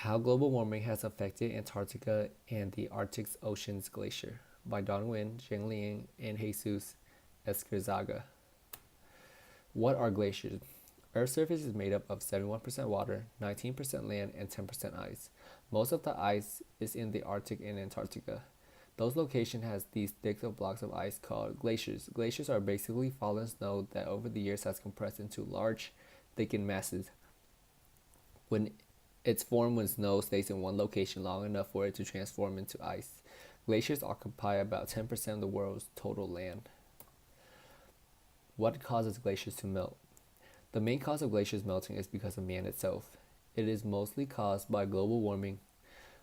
How Global Warming Has Affected Antarctica and the Arctic Ocean's Glacier by Don Nguyen, Zheng Liang, and Jesus Esquerzaga. What are glaciers? Earth's surface is made up of 71% water, 19% land, and 10% ice. Most of the ice is in the Arctic and Antarctica. Those locations has these thick blocks of ice called glaciers. Glaciers are basically fallen snow that over the years has compressed into large, thickened masses. When it's formed when snow stays in one location long enough for it to transform into ice. Glaciers occupy about 10% of the world's total land. What causes glaciers to melt? The main cause of glaciers melting is because of man itself. It is mostly caused by global warming,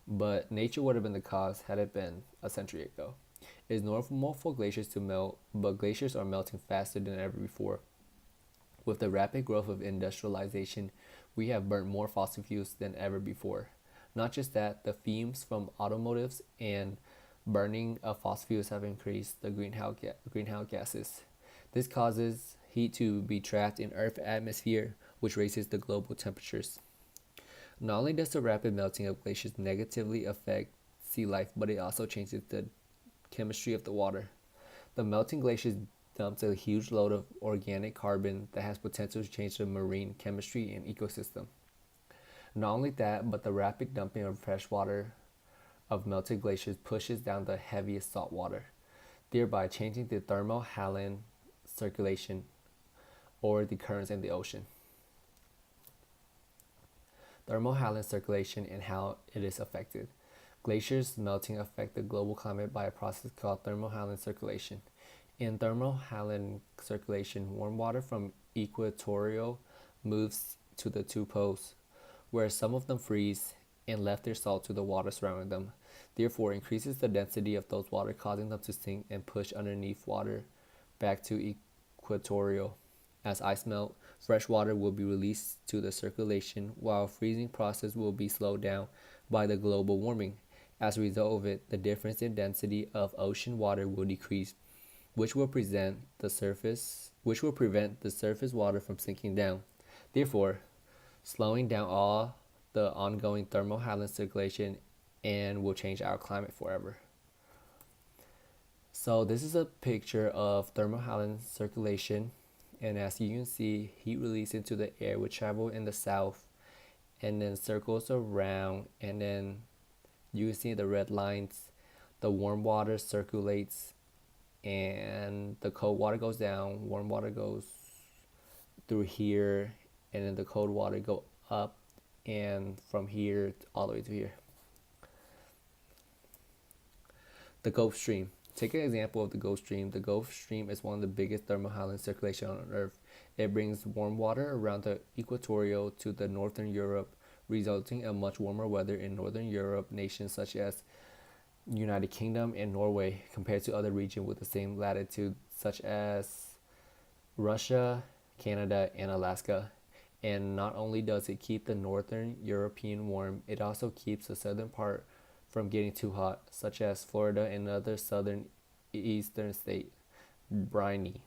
but nature would have been the cause had it been a century ago. It is normal for glaciers to melt, but glaciers are melting faster than ever before. With the rapid growth of industrialization, we have burnt more fossil fuels than ever before. Not just that, the fumes from automotives and burning of fossil fuels have increased the greenhouse gases. This causes heat to be trapped in Earth's atmosphere, which raises the global temperatures. Not only does the rapid melting of glaciers negatively affect sea life, but it also changes the chemistry of the water. The melting glaciers dumps a huge load of organic carbon that has potential to change the marine chemistry and ecosystem. Not only that, but the rapid dumping of fresh water of melted glaciers pushes down the heaviest salt water, thereby changing the thermohaline circulation or the currents in the ocean. Thermohaline circulation and how it is affected. Glaciers melting affect the global climate by a process called thermohaline circulation. In thermohaline circulation, warm water from equatorial moves to the two poles, where some of them freeze and left their salt to the water surrounding them. Therefore, increases the density of those water, causing them to sink and push underneath water back to equatorial. As ice melt, fresh water will be released to the circulation, while freezing process will be slowed down by the global warming. As a result of it, the difference in density of ocean water will decrease, which will prevent the surface water from sinking down, therefore slowing down all the ongoing thermohaline circulation and will change our climate forever. So this is a picture of thermohaline circulation, and as you can see, heat released into the air will travel in the south and then circles around, and then you can see the red lines. The warm water circulates and the cold water goes down, warm water goes through here, and then the cold water go up and from here all the way to here. The Gulf Stream. Take an example of the Gulf Stream. The Gulf Stream is one of the biggest thermohaline circulation on Earth. It brings warm water around the equatorial to the northern Europe, resulting in much warmer weather in northern Europe nations such as United Kingdom and Norway compared to other regions with the same latitude such as Russia, Canada, and Alaska. And not only does it keep the northern European warm, it also keeps the southern part from getting too hot, such as Florida and other southern eastern states, briny.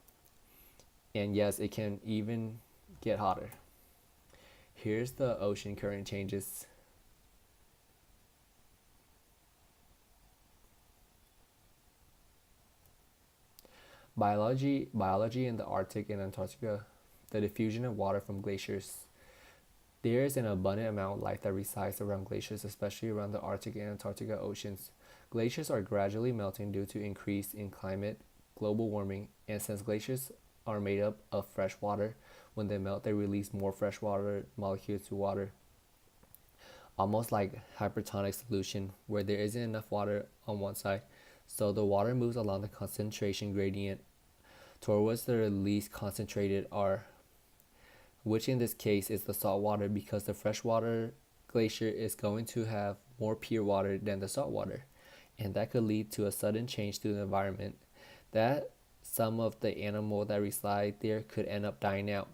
And yes, it can even get hotter. Here's the ocean current changes. Biology in the Arctic and Antarctica. The diffusion of water from glaciers. There is an abundant amount of life that resides around glaciers, especially around the Arctic and Antarctica oceans. Glaciers are gradually melting due to increase in climate, global warming, and since glaciers are made up of fresh water, when they melt, they release more freshwater molecules to water, almost like hypertonic solution, where there isn't enough water on one side, so the water moves along the concentration gradient towards the least concentrated R, which in this case is the salt water, because the freshwater glacier is going to have more pure water than the salt water, and that could lead to a sudden change to the environment that some of the animal that reside there could end up dying out.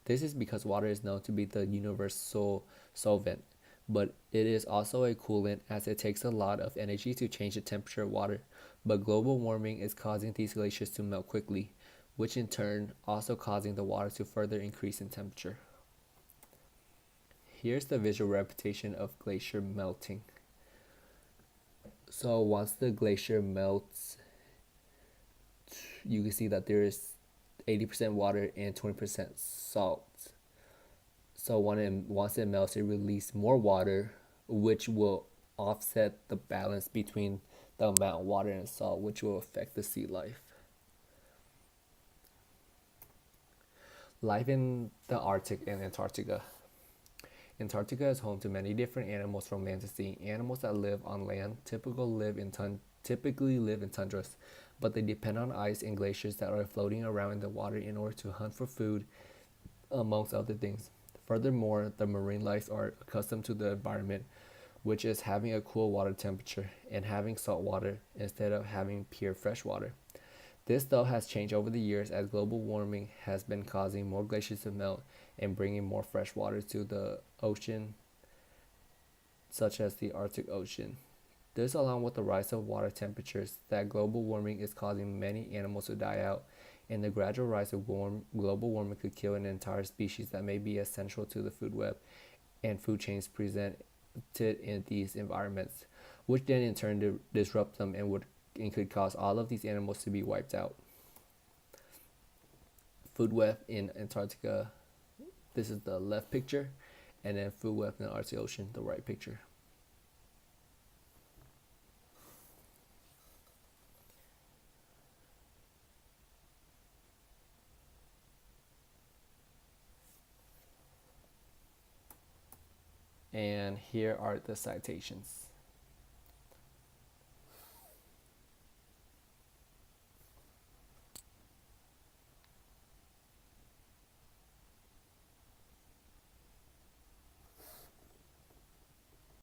This is because water is known to be the universal solvent, but it is also a coolant as it takes a lot of energy to change the temperature of water. But global warming is causing these glaciers to melt quickly, which in turn also causing the water to further increase in temperature. Here's the visual representation of glacier melting. So once the glacier melts, you can see that there is 80% water and 20% salt. So once it melts, it releases more water, which will offset the balance between the amount of water and salt, which will affect the sea life. Life in the Arctic and Antarctica. Antarctica is home to many different animals from land to sea. Animals that live on land typically live in tundras, but they depend on ice and glaciers that are floating around in the water in order to hunt for food, amongst other things. Furthermore, the marine life are accustomed to the environment, which is having a cool water temperature and having salt water instead of having pure fresh water. This though has changed over the years as global warming has been causing more glaciers to melt and bringing more fresh water to the ocean, such as the Arctic Ocean. This, along with the rise of water temperatures, that global warming is causing many animals to die out, and the gradual rise of global warming could kill an entire species that may be essential to the food web and food chains presented in these environments, which then in turn disrupt them and could cause all of these animals to be wiped out. Food web in Antarctica, this is the left picture, and then food web in the Arctic Ocean, the right picture. And here are the citations.